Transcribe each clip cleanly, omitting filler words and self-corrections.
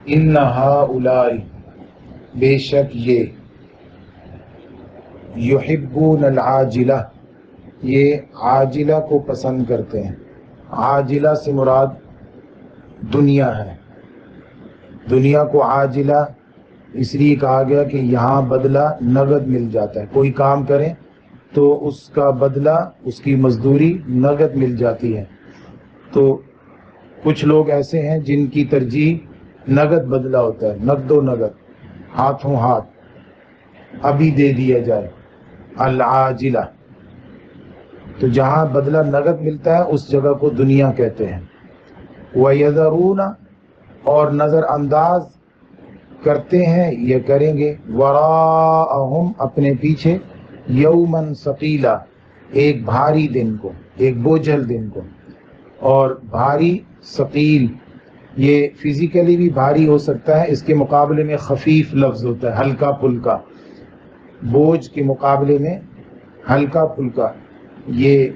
ان ہؤلاء بے شک یہ یحبون العاجلہ یہ عاجلہ کو پسند کرتے ہیں. عاجلہ سے مراد دنیا ہے. دنیا کو عاجلہ اس لیے کہا گیا کہ یہاں بدلہ نقد مل جاتا ہے. کوئی کام کریں تو اس کا بدلہ اس کی مزدوری نقد مل جاتی ہے. تو کچھ لوگ ایسے ہیں جن کی ترجیح نقد بدلہ ہوتا ہے، نقد و نقد، ہاتھوں ہاتھ ابھی دے دیا جائے، العاجلہ. تو جہاں بدلہ نقد ملتا ہے اس جگہ کو دنیا کہتے ہیں. وَيَذَرُونَ اور نظر انداز کرتے ہیں، یہ کریں گے، وراءہم اپنے پیچھے، یوماً ثقیلا ایک بھاری دن کو، ایک بوجھل دن کو. اور بھاری ثقیل یہ فزیکلی بھی بھاری ہو سکتا ہے، اس کے مقابلے میں خفیف لفظ ہوتا ہے، ہلکا پھلکا. بوجھ کے مقابلے میں ہلکا پھلکا یہ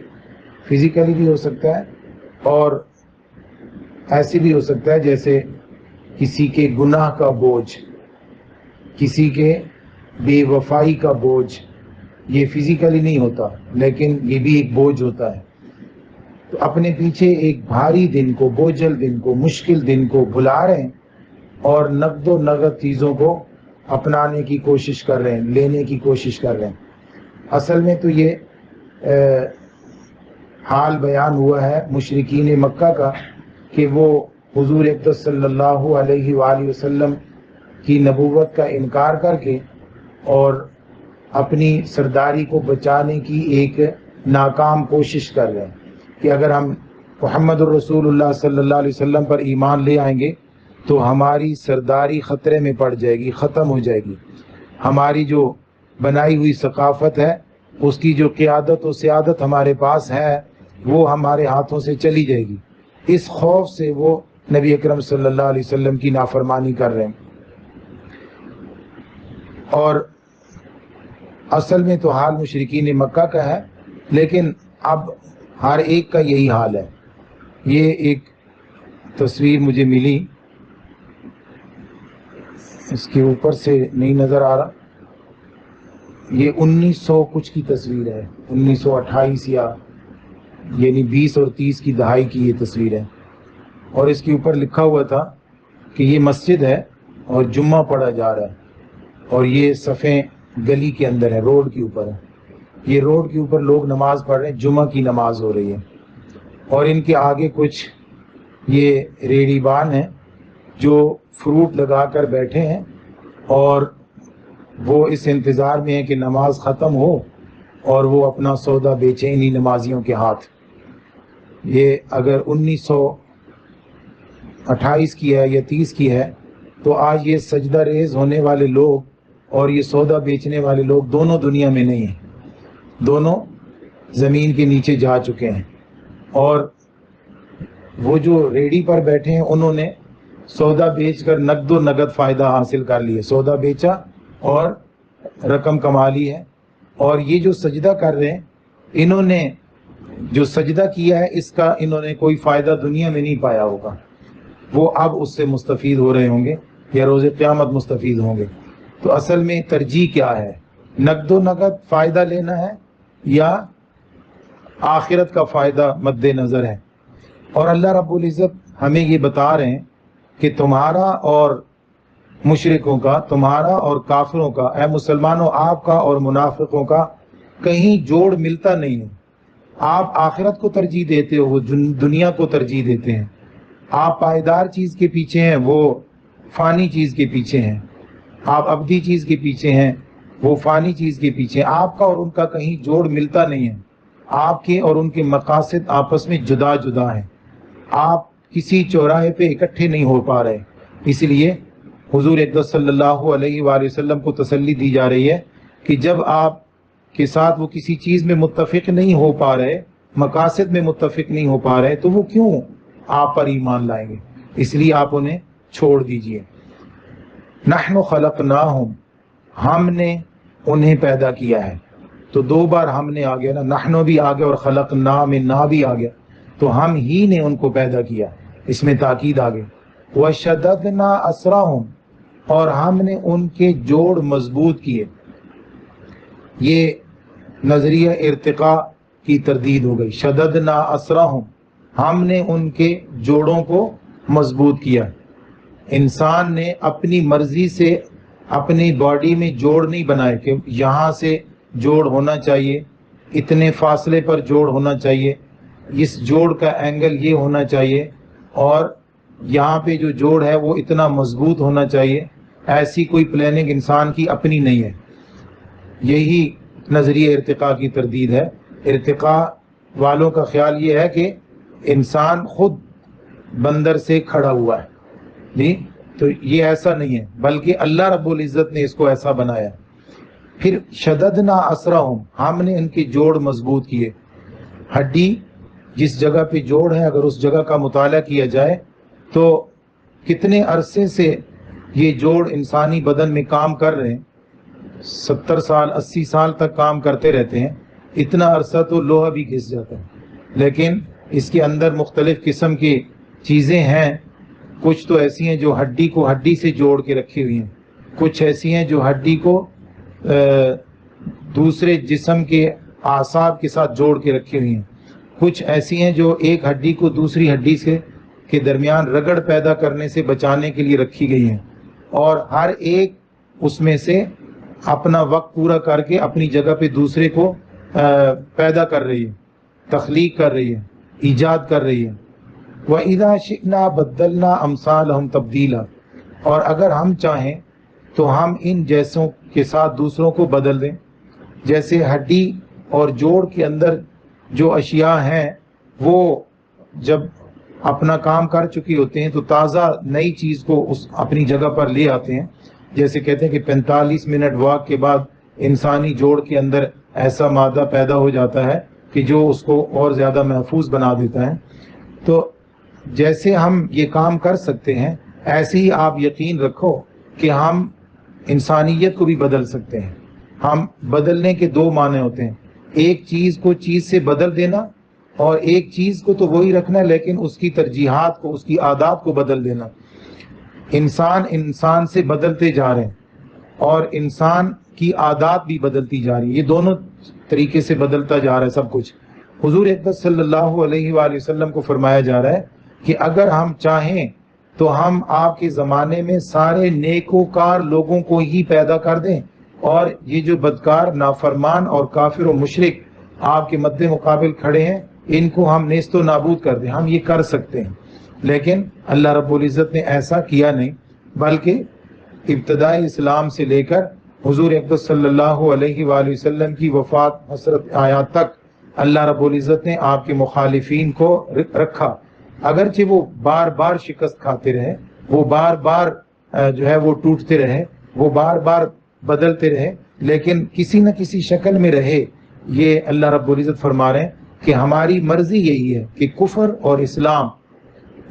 فزیکلی بھی ہو سکتا ہے، اور ایسے بھی ہو سکتا ہے جیسے کسی کے گناہ کا بوجھ، کسی کے بے وفائی کا بوجھ. یہ فزیکلی نہیں ہوتا لیکن یہ بھی ایک بوجھ ہوتا ہے. تو اپنے پیچھے ایک بھاری دن کو، بوجھل دن کو، مشکل دن کو بھلا رہے ہیں اور نقد و نقد چیزوں کو اپنانے کی کوشش کر رہے ہیں، لینے کی کوشش کر رہے ہیں. اصل میں تو یہ حال بیان ہوا ہے مشرکین مکہ کا کہ وہ حضور اقدس صلی اللہ علیہ وآلہ وسلم کی نبوت کا انکار کر کے اور اپنی سرداری کو بچانے کی ایک ناکام کوشش کر رہے ہیں کہ اگر ہم محمد الرسول اللہ صلی اللہ علیہ وسلم پر ایمان لے آئیں گے تو ہماری سرداری خطرے میں پڑ جائے گی، ختم ہو جائے گی. ہماری جو بنائی ہوئی ثقافت ہے، اس کی جو قیادت و سیادت ہمارے پاس ہے، وہ ہمارے ہاتھوں سے چلی جائے گی. اس خوف سے وہ نبی اکرم صلی اللہ علیہ وسلم کی نافرمانی کر رہے ہیں. اور اصل میں تو حال مشرکین مکہ کا ہے، لیکن اب ہر ایک کا یہی حال ہے. یہ ایک تصویر مجھے ملی، اس کے اوپر سے نہیں نظر آ رہا، یہ 1900 کچھ کی تصویر ہے، 1928 یا یعنی 20 اور 30 کی دہائی کی یہ تصویر ہے. اور اس کے اوپر لکھا ہوا تھا کہ یہ مسجد ہے اور جمعہ پڑھا جا رہا ہے، اور یہ صفیں گلی کے اندر ہے، روڈ کے اوپر ہے. یہ روڈ کے اوپر لوگ نماز پڑھ رہے ہیں، جمعہ کی نماز ہو رہی ہے. اور ان کے آگے کچھ یہ ریڑھی بان ہیں جو فروٹ لگا کر بیٹھے ہیں، اور وہ اس انتظار میں ہے کہ نماز ختم ہو اور وہ اپنا سودا بیچیں انہی نمازیوں کے ہاتھ. یہ اگر 1928 کی ہے یا 30 کی ہے تو آج یہ سجدہ ریز ہونے والے لوگ اور یہ سودا بیچنے والے لوگ دونوں دنیا میں نہیں ہیں، دونوں زمین کے نیچے جا چکے ہیں. اور وہ جو ریڑھی پر بیٹھے ہیں انہوں نے سودا بیچ کر نقد و نقد فائدہ حاصل کر لیے، سودا بیچا اور رقم کما لی ہے. اور یہ جو سجدہ کر رہے ہیں، انہوں نے جو سجدہ کیا ہے اس کا انہوں نے کوئی فائدہ دنیا میں نہیں پایا ہوگا، وہ اب اس سے مستفید ہو رہے ہوں گے یا روز قیامت مستفید ہوں گے. تو اصل میں ترجیح کیا ہے؟ نقد و نقد فائدہ لینا ہے یا آخرت کا فائدہ مد نظر ہے؟ اور اللہ رب العزت ہمیں یہ بتا رہے ہیں کہ تمہارا اور مشرکوں کا، تمہارا اور کافروں کا، اے مسلمانوں آپ کا اور منافقوں کا کہیں جوڑ ملتا نہیں ہے. آپ آخرت کو ترجیح دیتے ہو، وہ دنیا کو ترجیح دیتے ہیں. آپ پائیدار چیز کے پیچھے ہیں، وہ فانی چیز کے پیچھے ہیں. آپ ابدی چیز کے پیچھے ہیں، وہ فانی چیز کے پیچھے ہیں. آپ کا اور ان کا کہیں جوڑ ملتا نہیں ہے. آپ کے اور ان کے مقاصد آپس میں جدا جدا ہیں. آپ کسی چوراہے پہ اکٹھے نہیں ہو پا رہے. اس لیے حضور اقدس صلی اللہ علیہ وآلہ وسلم کو تسلی دی جا رہی ہے کہ جب آپ کے ساتھ وہ کسی چیز میں متفق نہیں ہو پا رہے، مقاصد میں متفق نہیں ہو پا رہے، تو وہ کیوں آپ پر ایمان لائیں گے؟ اس لیے آپ انہیں چھوڑ دیجئے. نحن خلقناہم، ہم نے انہیں پیدا کیا ہے. تو دو بار ہم نے آ گیا نا، نحن بھی آ گیا اور خلقنا میں نا بھی آ گیا، تو ہم ہی نے ان کو پیدا کیا، اس میں تاکید آ گئی. وشددنا اسرہم، اور ہم نے ان کے جوڑ مضبوط کیے. یہ نظریہ ارتقاء کی تردید ہو گئی. شددنا اسرہم، ہم نے ان کے جوڑوں کو مضبوط کیا. انسان نے اپنی مرضی سے اپنی باڈی میں جوڑ نہیں بنائے کہ یہاں سے جوڑ ہونا چاہیے، اتنے فاصلے پر جوڑ ہونا چاہیے، اس جوڑ کا اینگل یہ ہونا چاہیے، اور یہاں پہ جو جوڑ ہے وہ اتنا مضبوط ہونا چاہیے. ایسی کوئی پلاننگ انسان کی اپنی نہیں ہے. یہی نظریہ ارتقاء کی تردید ہے. ارتقاء والوں کا خیال یہ ہے کہ انسان خود بندر سے کھڑا ہوا ہے. جی تو یہ ایسا نہیں ہے، بلکہ اللہ رب العزت نے اس کو ایسا بنایا. پھر شددنا اسرہم، ہم نے ان کے جوڑ مضبوط کیے. ہڈی جس جگہ پہ جوڑ ہے، اگر اس جگہ کا مطالعہ کیا جائے تو کتنے عرصے سے یہ جوڑ انسانی بدن میں کام کر رہے ہیں. 70 سال 80 سال تک کام کرتے رہتے ہیں. اتنا عرصہ تو لوہا بھی گھس جاتا ہے، لیکن اس کے اندر مختلف قسم کی چیزیں ہیں. کچھ تو ایسی ہیں جو ہڈی کو ہڈی سے جوڑ کے رکھی ہوئی ہیں، کچھ ایسی ہیں جو ہڈی کو دوسرے جسم کے اعصاب کے ساتھ جوڑ کے رکھی ہوئی ہیں، کچھ ایسی ہیں جو ایک ہڈی کو دوسری ہڈی سے کے درمیان رگڑ پیدا کرنے سے بچانے کے لیے رکھی گئی ہیں، اور ہر ایک اس میں سے اپنا وقت پورا کر کے اپنی جگہ پہ دوسرے کو پیدا کر رہی ہے، تخلیق کر رہی ہے، ایجاد کر رہی ہے. وَإِذَا شِئْنَا بَدَّلْنَا أَمْثَالَهُمْ تَبْدِيلًا، اور اگر ہم چاہیں تو ہم ان جیسوں کے ساتھ دوسروں کو بدل دیں. جیسے ہڈی اور جوڑ کے اندر جو اشیاء ہیں وہ جب اپنا کام کر چکی ہوتے ہیں تو تازہ نئی چیز کو اس اپنی جگہ پر لے آتے ہیں. جیسے کہتے ہیں کہ 45 منٹ واک کے بعد انسانی جوڑ کے اندر ایسا مادہ پیدا ہو جاتا ہے کہ جو اس کو اور زیادہ محفوظ بنا دیتا ہے. تو جیسے ہم یہ کام کر سکتے ہیں، ایسے ہی آپ یقین رکھو کہ ہم انسانیت کو بھی بدل سکتے ہیں. ہم بدلنے کے دو معنی ہوتے ہیں، ایک چیز کو چیز سے بدل دینا، اور ایک چیز کو تو وہی رکھنا لیکن اس کی ترجیحات کو، اس کی عادات کو بدل دینا. انسان سے بدلتے جا رہے ہیں، اور انسان کی عادات بھی بدلتی جا رہی ہے. یہ دونوں طریقے سے بدلتا جا رہا ہے سب کچھ. حضور اقدس صلی اللہ علیہ وآلہ وسلم کو فرمایا جا رہا ہے کہ اگر ہم چاہیں تو ہم آپ کے زمانے میں سارے نیکوکار لوگوں کو ہی پیدا کر دیں، اور یہ جو بدکار، نافرمان اور کافر و مشرک آپ کے مد مقابل کھڑے ہیں ان کو ہم نیست و نابود کر دیں. ہم یہ کر سکتے ہیں، لیکن اللہ رب العزت نے ایسا کیا نہیں، بلکہ ابتدائی اسلام سے لے کر حضور اقدس صلی اللہ علیہ وآلہ وسلم کی وفات حسرت آیات تک اللہ رب العزت نے آپ کے مخالفین کو رکھا. اگرچہ وہ بار بار شکست کھاتے رہے، وہ بار بار جو ہے وہ ٹوٹتے رہے، وہ بار بار بدلتے رہے، لیکن کسی نہ کسی شکل میں رہے. یہ اللہ رب العزت فرما رہے ہیں کہ ہماری مرضی یہی ہے کہ کفر اور اسلام،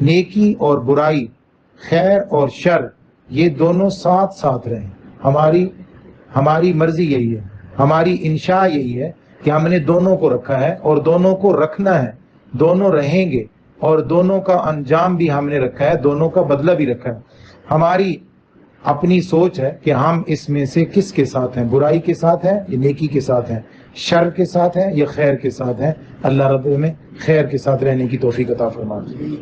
نیکی اور برائی، خیر اور شر، یہ دونوں ساتھ ساتھ رہیں. ہماری مرضی یہی ہے، ہماری انشاء یہی ہے کہ ہم نے دونوں کو رکھا ہے اور دونوں کو رکھنا ہے. دونوں رہیں گے، اور دونوں کا انجام بھی ہم نے رکھا ہے، دونوں کا بدلہ بھی رکھا ہے. ہماری اپنی سوچ ہے کہ ہم اس میں سے کس کے ساتھ ہیں، برائی کے ساتھ ہیں یا نیکی کے ساتھ ہیں، شر کے ساتھ ہیں یا خیر کے ساتھ ہیں. اللہ رب میں خیر کے ساتھ رہنے کی توفیق عطا فرمائے.